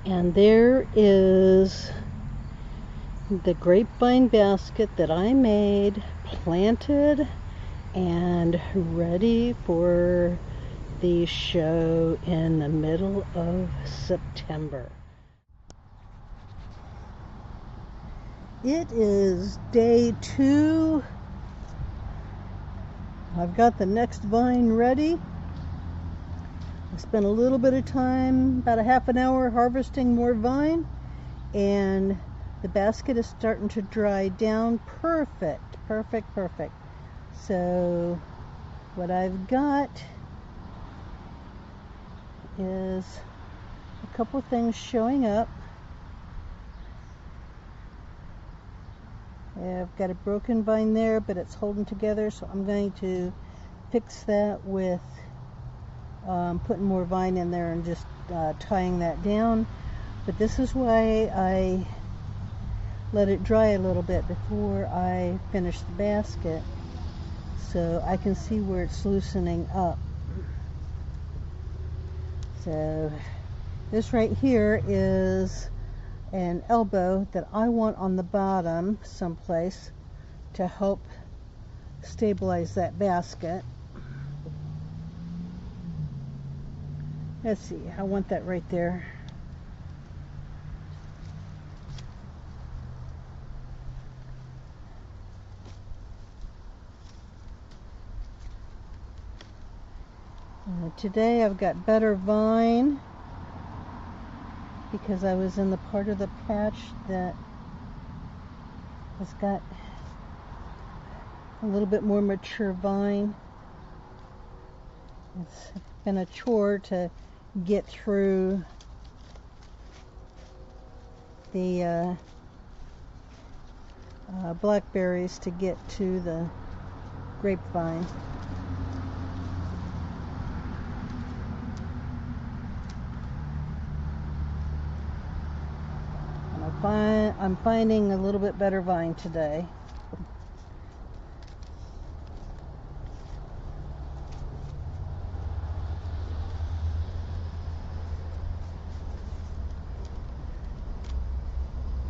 And there is the grapevine basket that I made, planted and ready for the show in the middle of September. It is day 2. I've got the next vine ready. I spent a little bit of time, about a half an hour, harvesting more vine, and the basket is starting to dry down. Perfect. So what I've got is a couple things showing up. I've got a broken vine there, but it's holding together, so I'm going to fix that with putting more vine in there and just tying that down. But this is why I let it dry a little bit before I finish the basket, so I can see where it's loosening up. So this right here is an elbow that I want on the bottom someplace to help stabilize that basket. Let's see, I want that right there. Today I've got better vine because I was in the part of the patch that has got a little bit more mature vine. It's been a chore to get through the blackberries to get to the grapevine. I'm finding a little bit better vine today.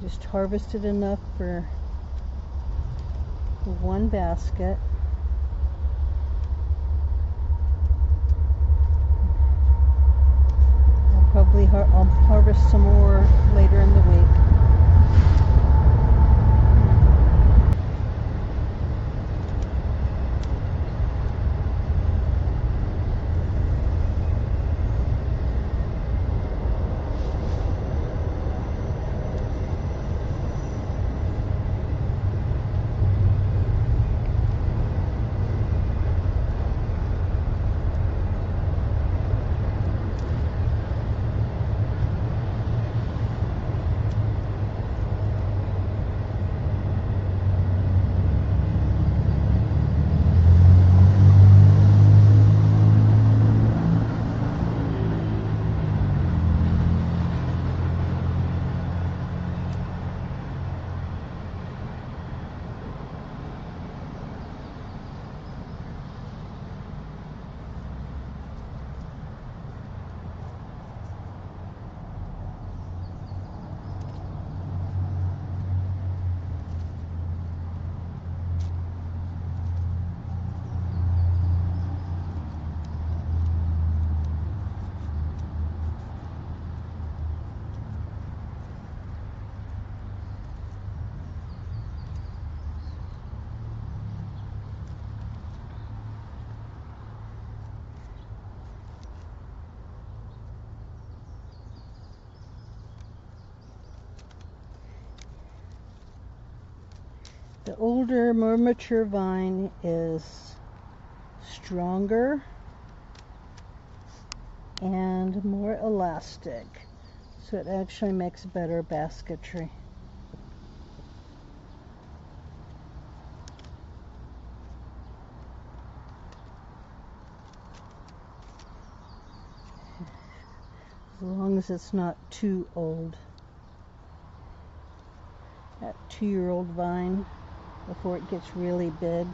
Just harvested enough for one basket. I'll harvest some more later in the week. The older, more mature vine is stronger and more elastic, so it actually makes better basketry. As long as it's not too old. That 2-year-old vine before it gets really big.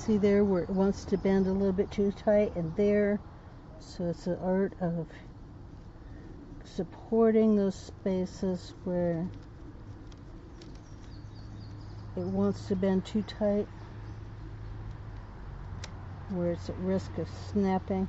See there where it wants to bend a little bit too tight, and there. So it's the art of supporting those spaces where it wants to bend too tight, where it's at risk of snapping.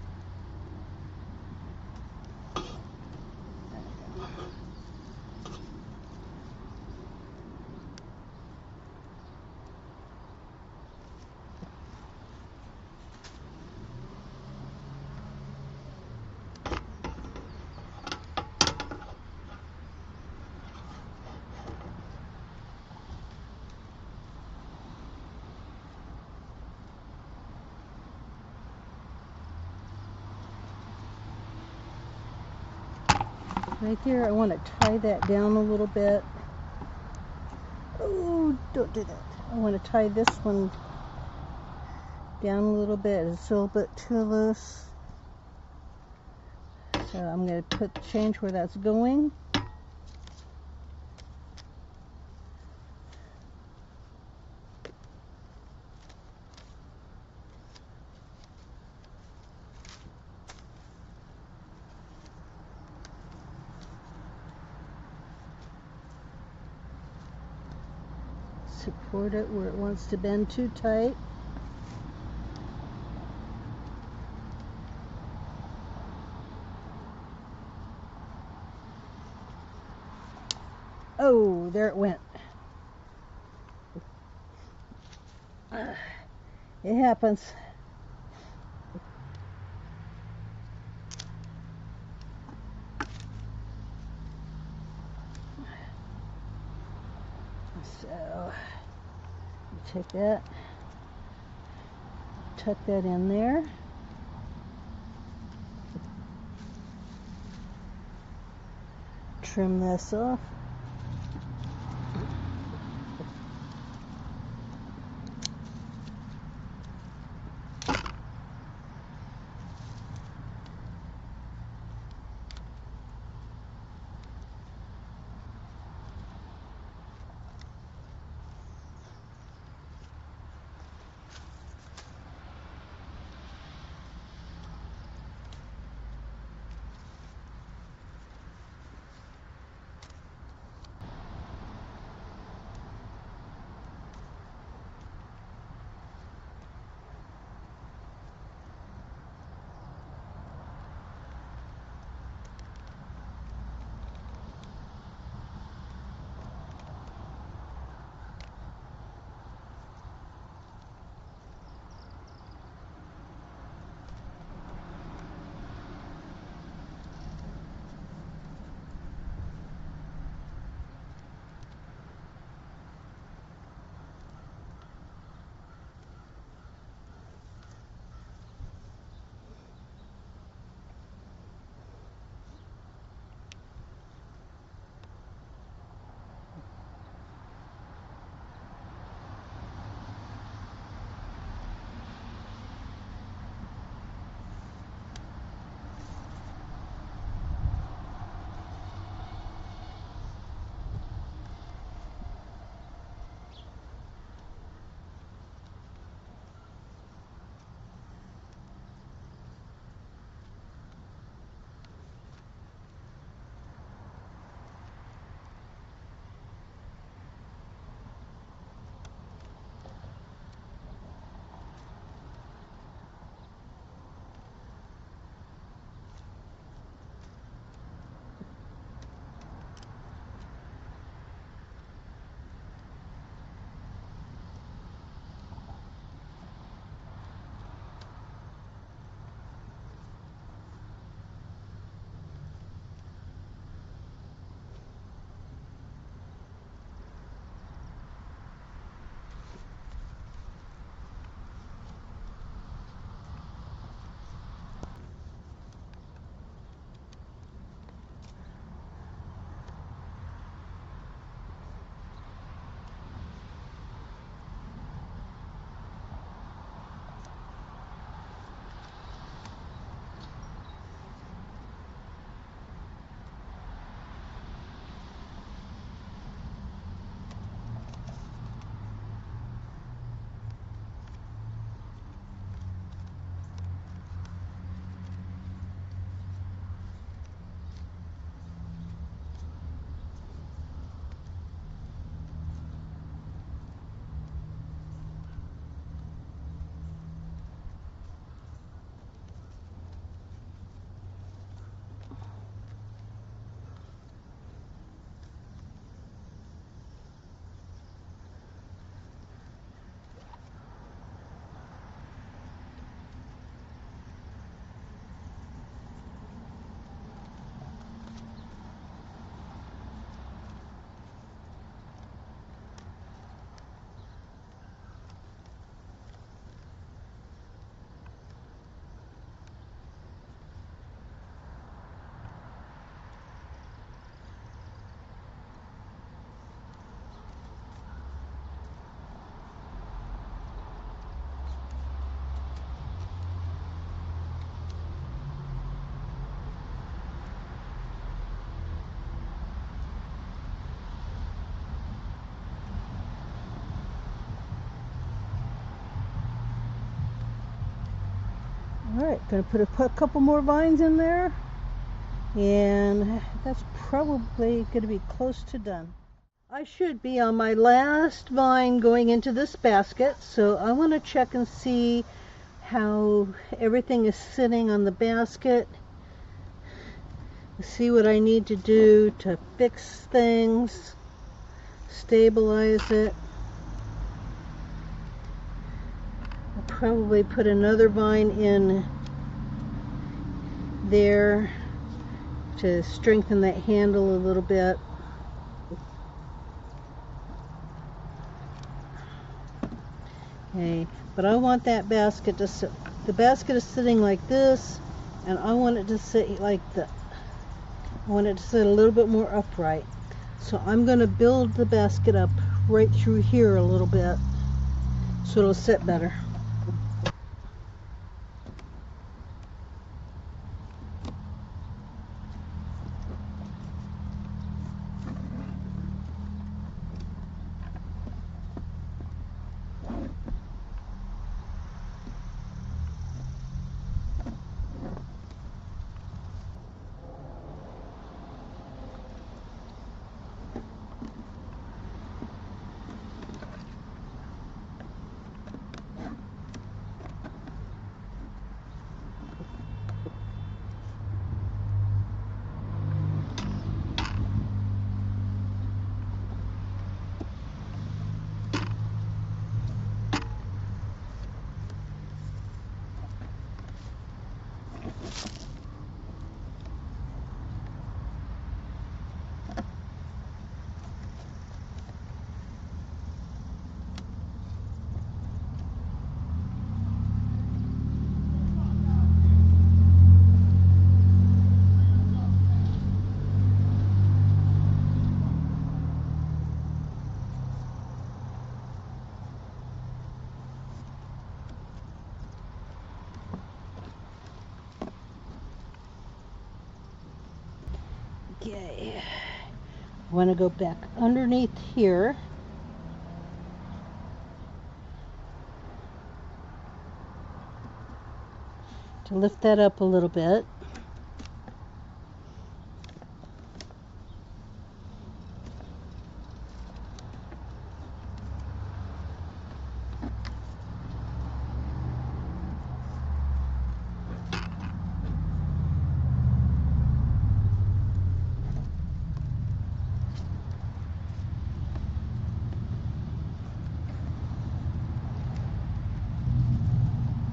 Right there, I want to tie that down a little bit. Oh, don't do that. I want to tie this one down a little bit. It's a little bit too loose. So I'm going to change where that's going. Support it where it wants to bend too tight. Oh, there it went. It happens. So, take that, tuck that in there. Trim this off. Alright, gonna put a couple more vines in there, and that's probably gonna be close to done. I should be on my last vine going into this basket, so I want to check and see how everything is sitting on the basket. See what I need to do to fix things, stabilize it. I'll probably put another vine in there to strengthen that handle a little bit. Okay, but I want that basket to sit, the basket is sitting like this, and I want it to sit like that. I want it to sit a little bit more upright. So I'm going to build the basket up right through here a little bit so it'll sit better. Okay, I want to go back underneath here. To lift that up a little bit.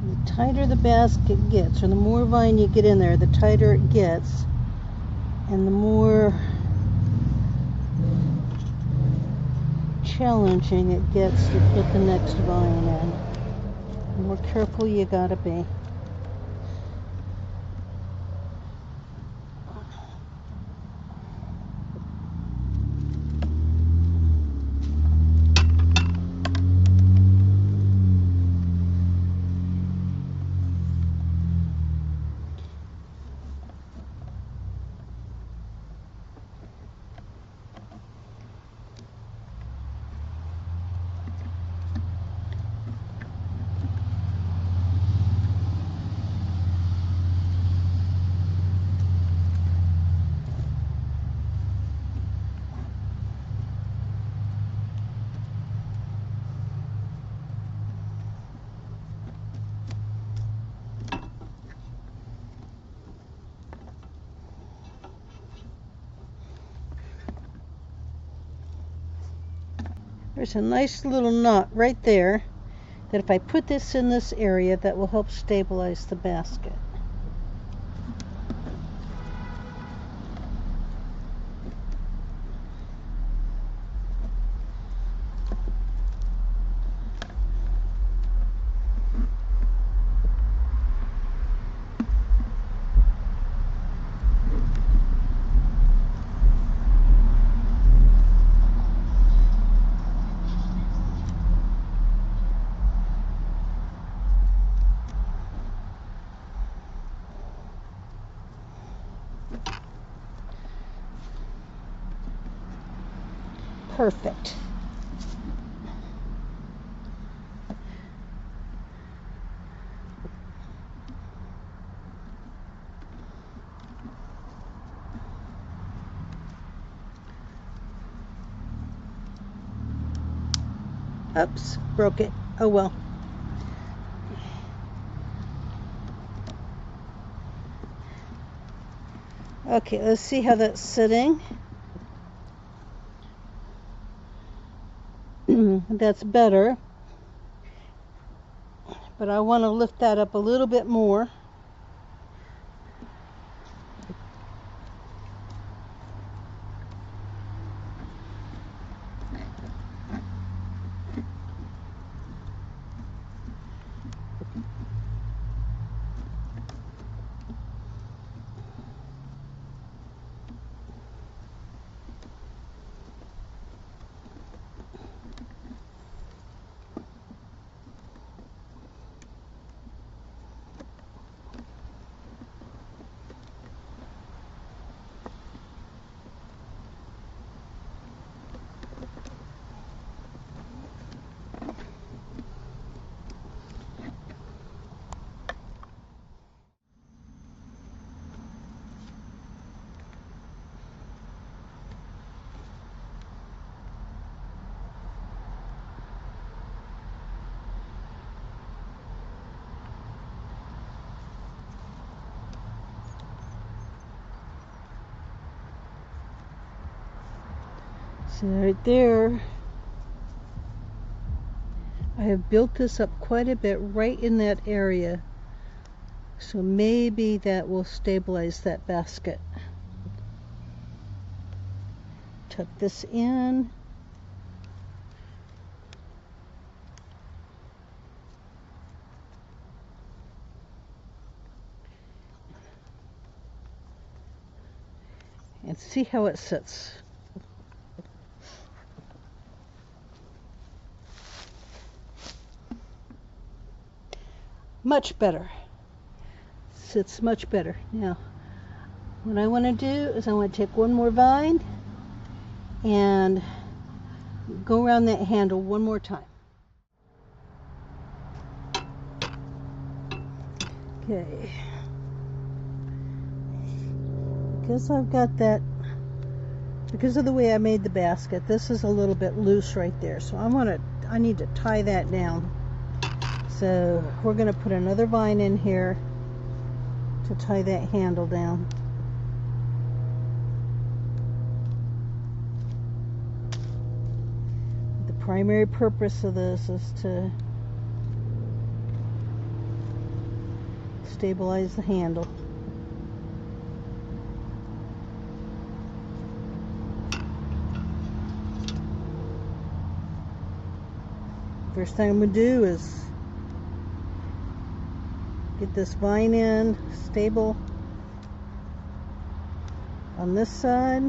The tighter the basket gets, or the more vine you get in there, the tighter it gets, and the more challenging it gets to put the next vine in. The more careful you gotta be. There's a nice little knot right there that if I put this in this area, that will help stabilize the basket. Perfect. Oops, broke it. Oh well. Okay, let's see how that's sitting. That's better. But I want to lift that up a little bit more. So right there, I have built this up quite a bit right in that area. So maybe that will stabilize that basket. Tuck this in. And see how it sits. Much better. Sits much better. Now, what I want to do is I want to take one more vine and go around that handle one more time. Okay. Because I've got that, because of the way I made the basket, this is a little bit loose right there. So I need to tie that down. So we're going to put another vine in here to tie that handle down. The primary purpose of this is to stabilize the handle. First thing I'm going to do is get this vine in stable on this side.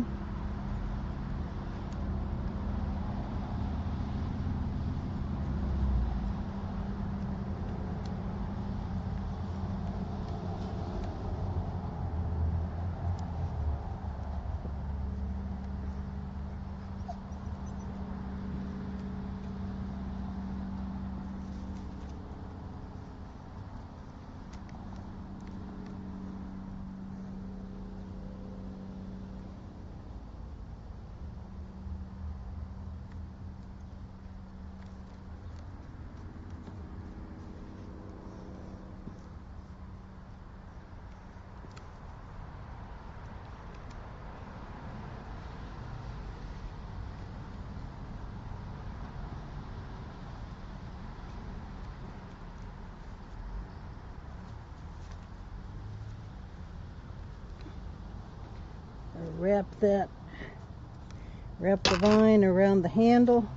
Wrap the vine around the handle.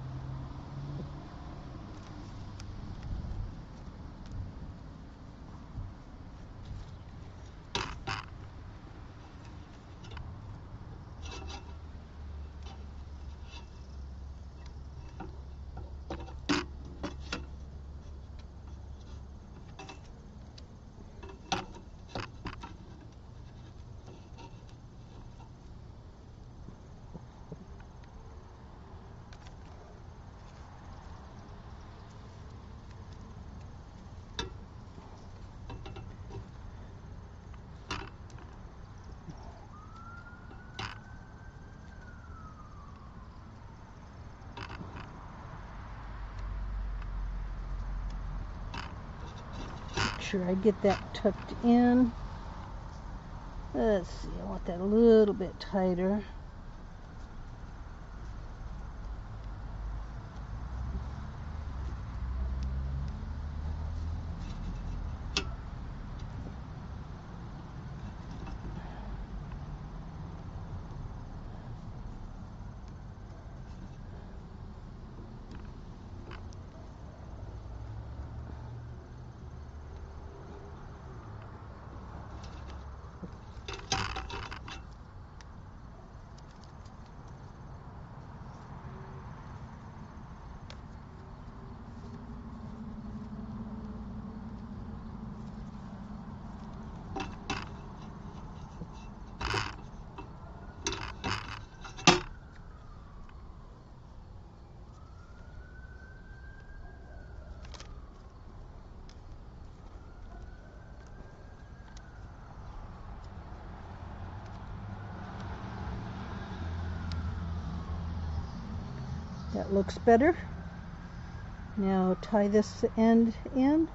sure I get that tucked in. Let's see, I want that a little bit tighter. That looks better. Now tie this end in.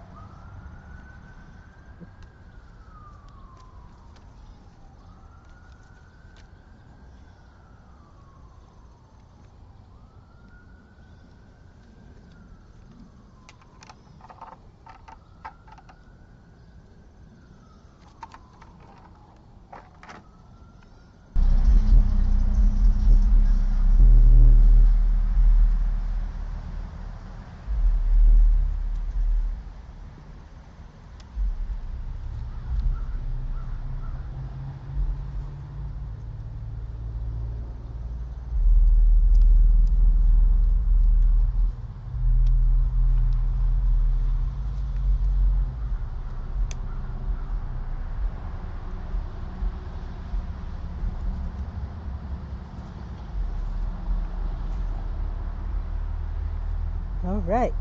All right,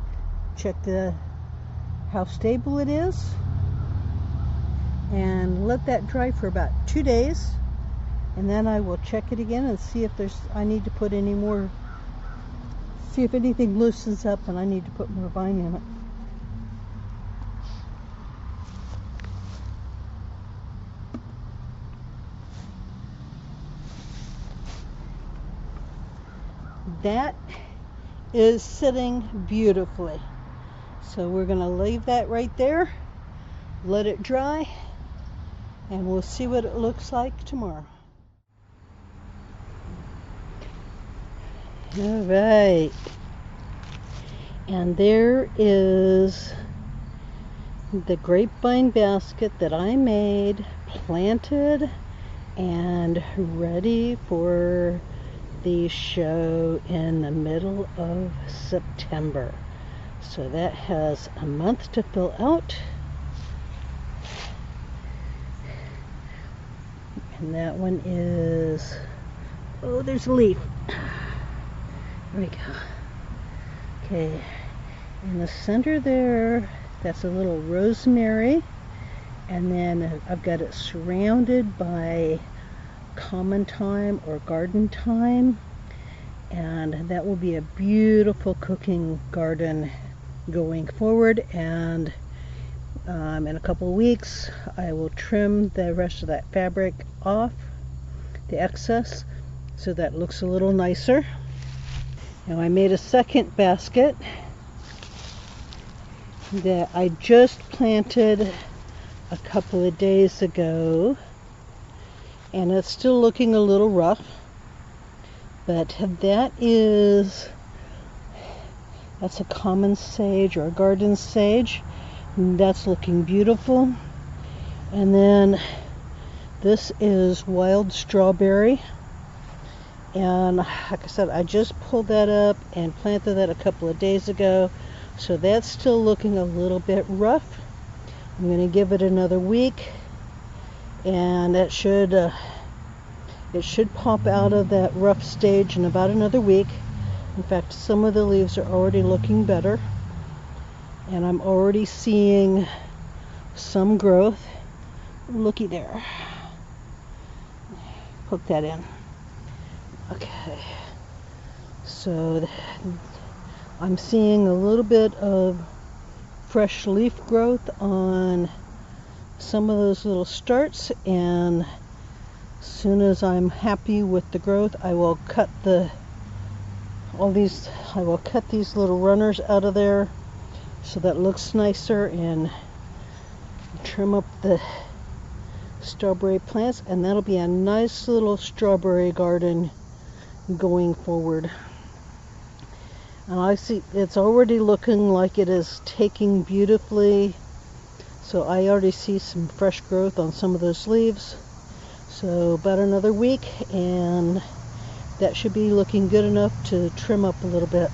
check how stable it is, and let that dry for about 2 days, and then I will check it again and see if I need to put any more, see if anything loosens up and I need to put more vine in it. That is sitting beautifully. So we're going to leave that right there, let it dry, and we'll see what it looks like tomorrow. All right. And there is the grapevine basket that I made, planted, and ready for the show in the middle of September. So that has a month to fill out. And that one is, oh, there's a leaf. There we go. Okay, in the center there, that's a little rosemary. And then I've got it surrounded by common thyme or garden thyme, and that will be a beautiful cooking garden going forward. And in a couple of weeks I will trim the rest of that fabric off, the excess, so that looks a little nicer. Now I made a second basket that I just planted a couple of days ago, and it's still looking a little rough, but that's a common sage or a garden sage, and that's looking beautiful. And then this is wild strawberry, and like I said, I just pulled that up and planted that a couple of days ago, so that's still looking a little bit rough. I'm going to give it another week, and it should pop out of that rough stage in about another week. In fact, some of the leaves are already looking better, and I'm already seeing some growth. Looky there. Hook that in. Okay, so I'm seeing a little bit of fresh leaf growth on some of those little starts, and as soon as I'm happy with the growth, I will cut these little runners out of there so that it looks nicer, and trim up the strawberry plants, and that'll be a nice little strawberry garden going forward. And I see it's already looking like it is taking beautifully, so I already see some fresh growth on some of those leaves. So about another week and that should be looking good enough to trim up a little bit.